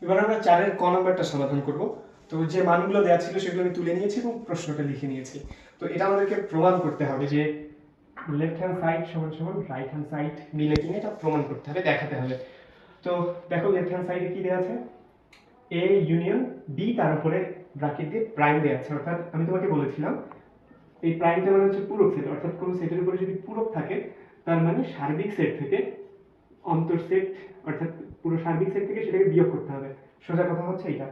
এবার আমরা 4-এর ক নাম্বারটা সমাধান করব। তো যে মানগুলো দেওয়া ছিল সেগুলো আমি তুলে নিয়েছি এবং প্রশ্নটা লিখে নিয়েছি। তো এটা আমাদেরকে প্রমাণ করতে হবে যে লেফট হ্যান্ড সাইড সমান সমান রাইট হ্যান্ড সাইড মিলে কিনা, এটা প্রমাণ করতে হবে, দেখাতে হবে। তো দেখো লেফট হ্যান্ড সাইডে কি দেওয়া আছে, এ ইউনিয়ন বি, তার উপরে ব্র্যাকেট দিয়ে প্রাইম দেওয়া আছে। অর্থাৎ আমি তোমাকে বলেছিলাম এই প্রাইমটা মানে হচ্ছে পূরক সেট, অর্থাৎ কোনো সেটের উপরে যদি পূরক থাকে তার মানে সার্বিক সেট থেকে অন্তর সেট, অর্থাৎ পুরো সার্বিক সেট থেকে সেটাকে বিয়োগ করতে হবে। সোজা কথা হচ্ছে এটা।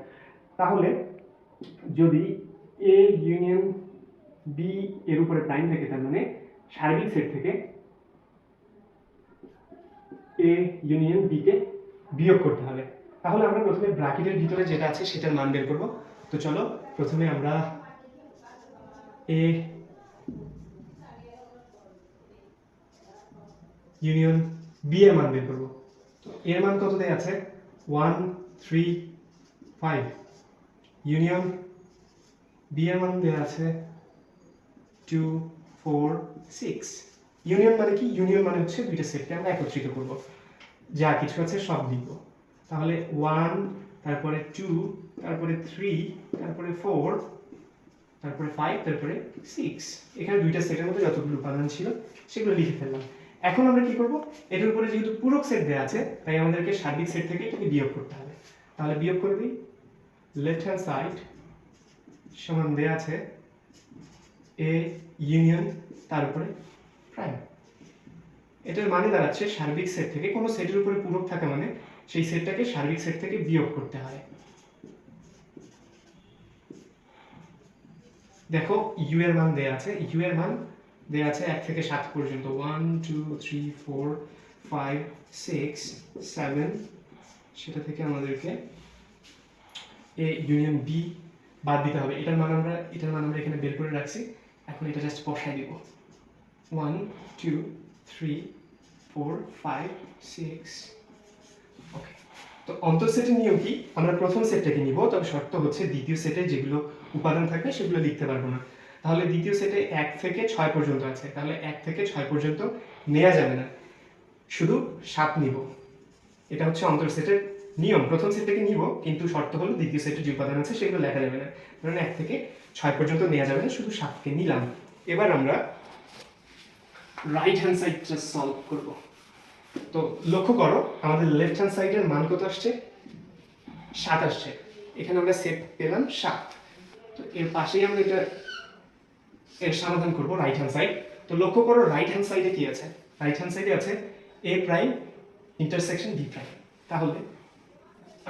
তাহলে যদি এ ইউনিয়ন বি এর উপরে প্রাইম থাকে তার মানে সার্বিক সেট থেকে এ ইউনিয়ন বি কে বিয়োগ করতে হবে। তাহলে আমরা প্রথমে ব্র্যাকেটের ভিতরে যেটা আছে সেটার মান বের করব। তো চলো প্রথমে আমরা এ ইউনিয়ন বি এর মান বের করব। তো এর মান কত দেয়া আছে, 1 3 5। ইউনিয়ন বি এর মান দেয়া আছে 2 4 6। ইউনিয়ন মানে কি, ইউনিয়ন মানে হচ্ছে দুইটা সেটকে আমরা একত্রিত করব, যা কিছু আছে সব লিখব। তাহলে 1, তারপরে 2, তারপরে 3, তারপরে 4, তারপরে 5, তারপরে 6। এখানে দুইটা সেটের মধ্যে যতগুলো উপাদান ছিল সেগুলো লিখে ফেললাম। এখন আমরা কি করব, এটার উপরে যেহেতু পূরক সেট দেওয়া আছে তাই আমাদেরকে সার্বিক সেট থেকে এটাকে বিয়োগ করতে হবে। তাহলে বিয়োগ করে দিই। লেফট হ্যান্ড সাইড সমান দেওয়া আছে এ ইউনিয়ন তার উপরে প্রাইম। এটার মানে দাঁড়াচ্ছে সার্বিক সেট থেকে কোনো সেটের উপরে পূরক থাকা মানে সেই সেটটাকে সার্বিক সেট থেকে বিয়োগ করতে হয়। দেখো ইউ এর মান দেয়া আছে, ইউ এর মান দেয়া আছে 1 থেকে 7 পর্যন্ত, 1 2 3 4 5 6 7। সেটা থেকে আমাদেরকে এ ইউনিয়ন বি বাদ দিতে হবে। এটার মান আমরা এখানে বের করে রাখছি। এখন এটা জাস্ট বসাই দিব। 1 2 3 4 5 6। ওকে, তো অন্তর সেটের নিয়ম কি, আমরা প্রথম সেটটাকে নিব, তবে শর্ত হচ্ছে দ্বিতীয় সেটে যেগুলো উপাদান থাকবে সেগুলো লিখতে পারবো না। তাহলে দ্বিতীয় সেটে 1 থেকে 6 পর্যন্ত আছে, তাহলে 1 থেকে 6 পর্যন্ত নেওয়া যাবে না, শুধু 7 নিব। এটা হচ্ছে অন্তর সেটের নিয়ম। প্রথম সেটটাকে নিব, কিন্তু শর্ত হলো দ্বিতীয় সেটের যে উপাদান আছে সেগুলো লেখা যাবে না। ধরুন 1 থেকে 6 পর্যন্ত নেওয়া যাবে না, শুধু 7কে নিলাম। এবার আমরা রাইট হ্যান্ড সাইডটা সলভ করব। তো লক্ষ্য করো আমাদের লেফট হ্যান্ড সাইডের মান কত আসছে, 7 আসছে। এখানে আমরা সেট পেলাম 7। তো এর পাশেই আমরা এর সমাধান করব রাইট হ্যান্ড সাইড। তো লক্ষ্য করো রাইট হ্যান্ড সাইডে কি আছে, রাইট হ্যান্ড সাইডে আছে এ প্রাইম ইন্টারসেকশন বি প্রাইম। তাহলে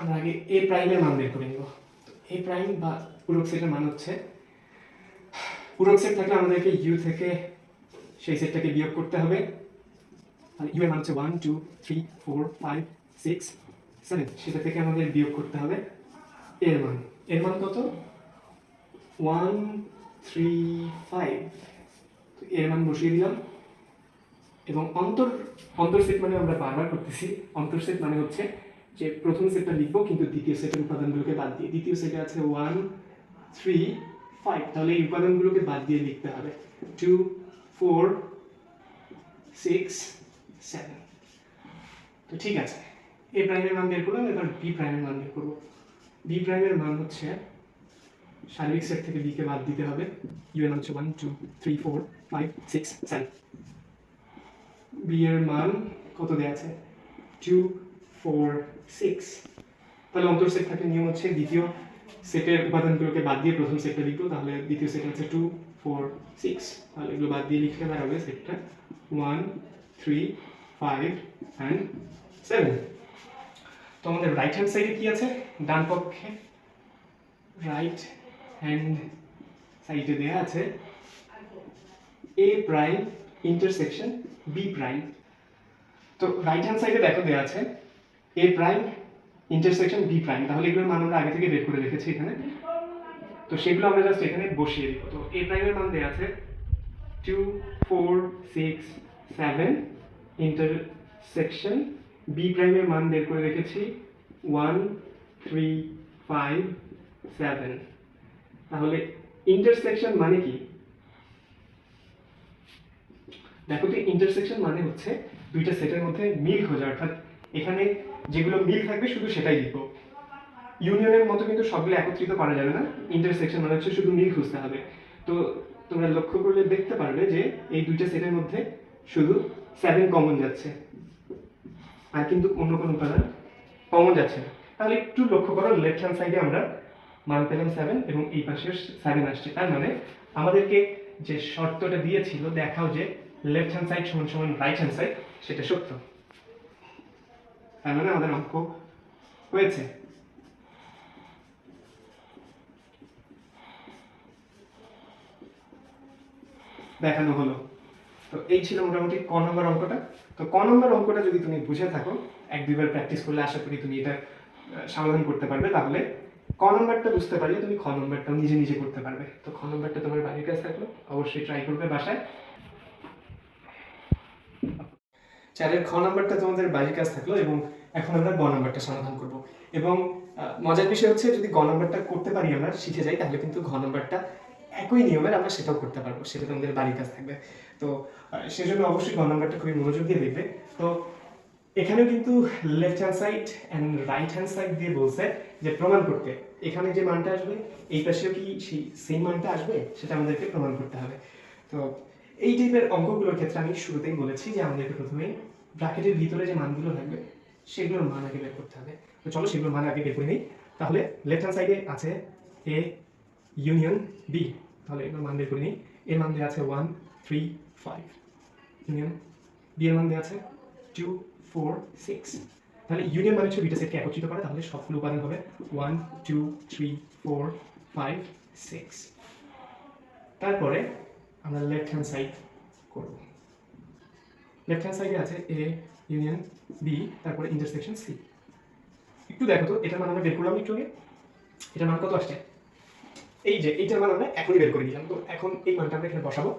আমরা আগে এ প্রাইমের মান বের করে নিব। তো এ প্রাইম বা পূরক সেটের মান হচ্ছে, পূরক সেট থাকলে আমাদেরকে ইউ থেকে সেই সেটটাকে বিয়োগ করতে হবে। আর ইউ এর মান হচ্ছে 1 2 3 4 5 6 7। সেটা থেকে আমাদের বিয়োগ করতে হবে এর মান। এর মান কত, 1 3 5। তো এর মান বসিয়ে দিলাম। এবং অন্তর সেট মানে আমরা বারবার করতেছি, অন্তর সেট মানে হচ্ছে যে প্রথম সেটটা লিখবো কিন্তু দ্বিতীয় সেটের উপাদানগুলোকে বাদ দিয়ে। দ্বিতীয় সেটে আছে 1 3 5, তাহলে এই উপাদানগুলোকে বাদ দিয়ে লিখতে হবে 2 4 6 7। তো ঠিক আছে, এ প্রাইমের মান বের করলাম। এবার বি প্রাইমের মান বের করবো। বি প্রাইমের মান হচ্ছে সার্বিক সেট থেকে বি কে বাদ দিতে হবে। ইউ এর মান হচ্ছে 1 2 3 4 5 6 7। বি এর মান কত দেয়া আছে, 2 4 6। তাহলে অন্তর সেট থাকলে নিয়ম হচ্ছে দ্বিতীয় সেটের উপাদানগুলোকে বাদ দিয়ে প্রথম সেটটা লিখবো। তাহলে দ্বিতীয় সেট আছে 2 4 6। তাহলে এগুলো বাদ দিয়ে লিখলে দাঁড়াবে সেটটা 1 3 5 and 7। তো আমাদের রাইট হ্যান্ড সাইডে কি আছে, ডান পক্ষে রাইট হ্যান্ড সাইডে দেয়া আছে এ প্রাইম ইন্টারসেকশন বি প্রাইম। তো রাইট হ্যান্ড সাইডে দেখো দেয়া আছে এ প্রাইম ইন্টারসেকশন বি প্রাইম। তাহলে এগুলোর মান আমরা আগে থেকে বের করে রেখেছি এখানে, তো সেগুলো আমরা জাস্ট এখানে বসিয়ে দিব। তো এ প্রাইমের মান দেয়া আছে 2 4 6 7 ইন্টারসেকশন বি প্রাইমের মান বের করে রেখেছি 1 3 5 7। তাহলে ইন্টারসেকশন মানে কি, দেখো তো ইন্টারসেকশন মানে হচ্ছে দুইটা সেটের মধ্যে মিল খোঁজা, অর্থাৎ এখানে যেগুলো মিল থাকবে শুধু সেটাই লিখবো। ইউনিয়নের মতো কিন্তু সবগুলো একত্রিত করা যাবে না, ইন্টারসেকশন মানে হচ্ছে শুধু মিল খুঁজতে হবে। তো তোমরা লক্ষ্য করলে দেখতে পারবে যে এই দুইটা সেটের মধ্যে শুধু 7 কমন যাচ্ছে, আর কিন্তু অন্য কোনো উপাদান কমন যাচ্ছে না। তাহলে একটু লক্ষ্য করো, লেফট হ্যান্ড সাইডে আমরা মান পেলাম 7 এবং এই পাশে 7 আসছে। তার মানে আমাদেরকে যে শর্তটা দিয়েছিল দেখাও যে লেফট হ্যান্ড সাইড সমান সমান রাইট হ্যান্ড সাইড, সেটা সত্য। তার মানে আমাদের অঙ্ক হয়েছে। দেখানো হলো। তো এই ছিল মোটামুটি ক নম্বর অঙ্কটা। তো ক নম্বর অঙ্কটা যদি তুমি বুঝে থাকো, এক দুইবার প্র্যাকটিস করলে আশা করি তুমি এটা সমাধান করতে পারবে। তাহলে ক নম্বরটা বুঝতে পারলে তুমি খ নম্বরটাও নিজে নিজে করতে পারবে। তো খ নম্বরটা তোমার বাড়ির কাছে থাকলো, অবশ্যই ট্রাই করবে বাসায়। চারের খ নম্বরটা তোমাদের বাড়ির কাজ থাকলো, এবং এখন আমরা গ নম্বরটা সমাধান করব। এবং মজার বিষয় হচ্ছে, যদি গ নম্বরটা করতে পারি, আমরা শিখে যাই, তাহলে কিন্তু ঘ নম্বরটা একই নিয়মের আমরা সেটাও করতে পারবো, সেটা তোমাদের বাড়ির কাজ থাকবে। তো সেজন্য অবশ্যই গ নম্বরটা খুবই মনোযোগ দিয়ে দেখবে। তো এখানেও কিন্তু left hand side and right hand side দিয়ে বলছে যে প্রমাণ করতে, এখানে যে মানটা আসবে এই পাশেও কি সেই সেম মানটা আসবে, সেটা আমাদেরকে প্রমাণ করতে হবে। তো এই টাইপের অঙ্কগুলোর ক্ষেত্রে আমি শুরুতেই বলেছি যে আমাদেরকে প্রথমেই ব্র্যাকেটের ভিতরে যে মানগুলো থাকবে সেগুলোর মান আগে বের করতে হবে। তো চলো সেগুলোর মান আগে বের করে নিই। তাহলে লেফট হ্যান্ড সাইডে আছে এ ইউনিয়ন বি, তাহলে এগুলোর মান বের করে নিই। এর মান দেওয়া আছে 1 3 5, ইউনিয়ন বি এর মান দেওয়া আছে 2 4 6। তাহলে ইউনিয়ন মানে হচ্ছে দুইটা সেটকে একত্রিত করা, তাহলে সবগুলো উপাদান হবে 1 2 3 4 5 6। তারপরে আমরা লেফট হ্যান্ড সাইড করব। লেফট হ্যান্ড সাইডে আছে এ ইউনিয়ন বি, তারপরে ইন্টারসেকশন সি। একটু দেখো তো, এটার মান আমরা বের করলাম একটু আগে, এটার মান কত আসছে? এই যে এইটার মান আমরা এখনই বের করে দিলাম। তো এখন এই মানটা আমরা এখানে বসাবো,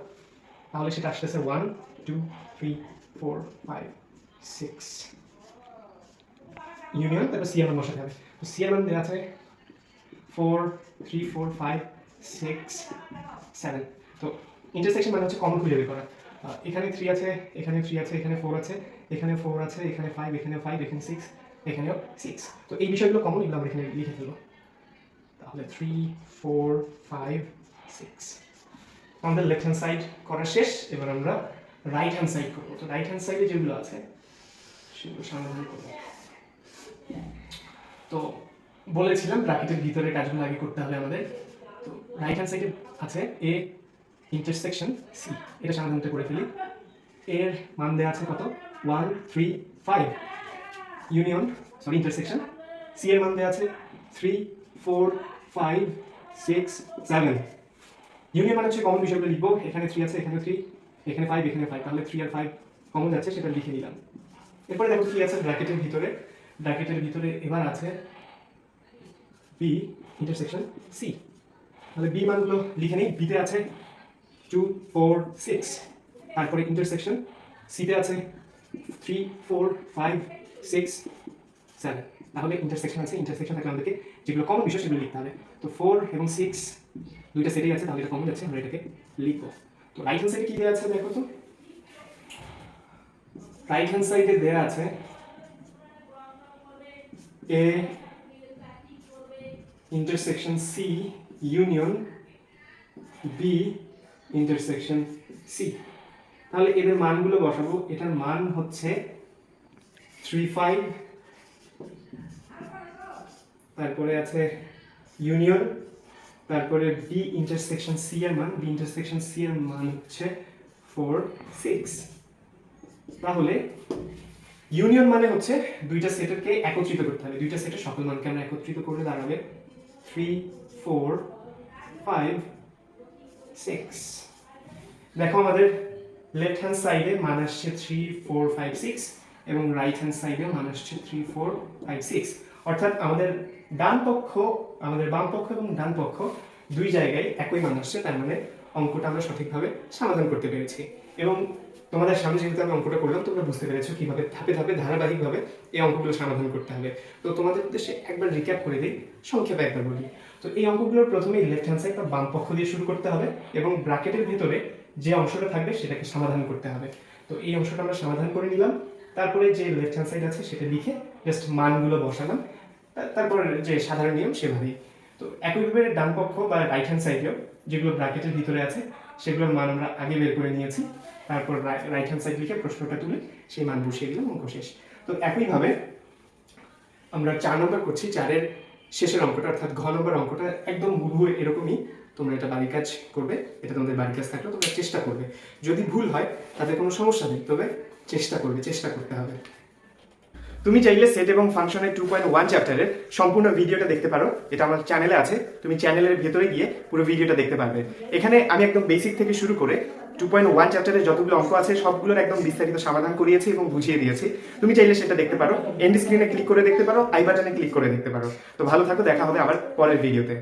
তাহলে সেটা আসতেছে 1 2 3 4 5 6। ইউনিয়ন, তারপর সি এর মান বসাতে হবে। তো সি এর মান দেওয়া আছে 4 3 4 5 6 7। তো ইন্টারসেকশন মানে হচ্ছে কমন খুঁজে বের করা। এখানে 3 আছে, এখানে 3 আছে, এখানে 4 আছে, এখানে 4 আছে, এখানে 5, এখানে 5, এখানে 6, এখানেও 6। তো এই বিষয়গুলো কমন, এগুলো আমরা এখানে লিখে ফেলবো। তাহলে 3 4 5 6 আমাদের লেফট হ্যান্ড সাইড করা শেষ। এবার আমরা রাইট হ্যান্ড সাইড করবো। তো রাইট হ্যান্ড সাইডে যেগুলো আছে সেগুলো সমাধান করবো। তো বলেছিলাম ব্র্যাকেটের ভিতরে কাজগুলো আগে করতে হবে আমাদের। তো রাইট হ্যান্ড সাইডে আছে এ ইন্টারসেকশন সি, এটা সমাধানটা করে ফেলি। এর মান দেওয়া আছে কত? 1 3 5, ইউনিয়ন সরি ইন্টারসেকশন। সি এর মান দেওয়া আছে 3 4 5 6 7। ইউনিয়ন মানে হচ্ছে কমন বিষয়গুলো লিখবো। এখানে 3 আছে, এখানে 3, এখানে 5, এখানে 5, তাহলে 3 আর 5 কমন যাচ্ছে, সেটা লিখে নিলাম। এরপরে দেখো কি আছে ব্র্যাকেটের ভিতরে। ব্র্যাকেটের ভিতরে এবার আছে বি ইন্টারসেকশন সি। তাহলে বি মানগুলো লিখে নিই। বিতে আছে 2 4 6, তারপরে ইন্টারসেকশন সিতে আছে 3 4 5 6 7। তাহলে ইন্টারসেকশন আছে, ইন্টারসেকশন থাকলে আমাদেরকে যেগুলো কমন বিষয় সেগুলো লিখতে হবে। তো 4 এবং 6 দুইটা সেটেই আছে, তাহলে এটা কমন যাচ্ছে, আমরা এটাকে লিখবো। তো রাইট হ্যান্ড সাইডে কি দেওয়া আছে দেখো তো। রাইট হ্যান্ড সাইডে দেওয়া আছে A intersection C union B intersection C. তাহলে এদের মানগুলো বসাবো। এটার মান হচ্ছে 3 5, তারপরে আছে ইউনিয়ন, তারপরে বি ইন্টারসেকশন সি এর মান, বি ইন্টারসেকশন সি এর মান হচ্ছে 4 6। তাহলে ইউনিয়ন মানে হচ্ছে দুইটা সেটকে একত্রিত করতে হবে, দুইটা সেটের সকল মানকে আমরা একত্রিত করলে দাঁড়াবে 3 4 5 6। দেখো আমাদের লেফট হ্যান্ড সাইডে মান আসছে 3 4 5 6 এবং রাইট হ্যান্ড সাইডে মান আসছে 3 4 5 6। অর্থাৎ আমাদের ডান পক্ষ, আমাদের বাম পক্ষ এবং ডান পক্ষ দুই জায়গায় একই মান আসছে। তার মানে অঙ্কটা আমরা সঠিকভাবে সমাধান করতে পেরেছি। এবং তোমাদের সামনে যেহেতু আমি অঙ্কটা করলাম, তোমরা বুঝতে পেরেছো কিভাবে ধাপে ধাপে ধারাবাহিকভাবে এই অঙ্কগুলো সমাধান করতে হবে। তো তোমাদের উদ্দেশ্যে একবার রিক্যাপ করে দিই, সংক্ষেপে একবার বলি। তো এই অঙ্কগুলোর প্রথমেই লেফট হ্যান্ড সাইড বা বাম পক্ষ দিয়ে শুরু করতে হবে এবং ব্র্যাকেটের ভিতরে যে অংশটা থাকবে সেটাকে সমাধান করতে হবে। তো এই অংশটা আমরা সমাধান করে নিলাম। তারপরে যে লেফট হ্যান্ড সাইড আছে সেটা লিখে জাস্ট মানগুলো বসালাম। তারপর যে সাধারণ নিয়ম সেভাবেই। তো একইভাবে ডান পক্ষ বা রাইট হ্যান্ড সাইডেও যেগুলো ব্র্যাকেটের ভিতরে আছে সেগুলোর মান আমরা আগে বের করে নিয়েছি, তারপর রাইট হ্যান্ড সাইড লিখে প্রশ্নটা তুলে সেই মান বসিয়ে দিলাম, অঙ্ক শেষ। তো একইভাবে আমরা 4 নম্বর করছি, 4-এর শেষের অঙ্কটা অর্থাৎ ঘ নম্বর অঙ্কটা একদম হুবহু এরকমই। তোমরা এটা বাড়ির কাজ করবে, এটা তোমাদের বাড়ির কাজ থাকলেও তোমরা চেষ্টা করবে। যদি ভুল হয় তাতে কোনো সমস্যা নেই, তবে চেষ্টা করতে হবে। তুমি চাইলে সেট এবং ফাংশনের 2.1 চ্যাপ্টারের সম্পূর্ণ ভিডিওটা দেখতে পারো, এটা আমার চ্যানেলে আছে। তুমি চ্যানেলের ভেতরে গিয়ে পুরো ভিডিওটা দেখতে পারবে। এখানে আমি একদম বেসিক থেকে শুরু করে 2.1 চ্যাপ্টারের যতগুলো অঙ্ক আছে সবগুলোর একদম বিস্তারিত সমাধান করিয়েছি এবং বুঝিয়ে দিয়েছি। তুমি চাইলে সেটা দেখতে পারো, এন্ড স্ক্রিনে ক্লিক করে দেখতে পারো, আই বাটনে ক্লিক করে দেখতে পারো। তো ভালো থাকো, দেখা হবে আবার পরের ভিডিওতে।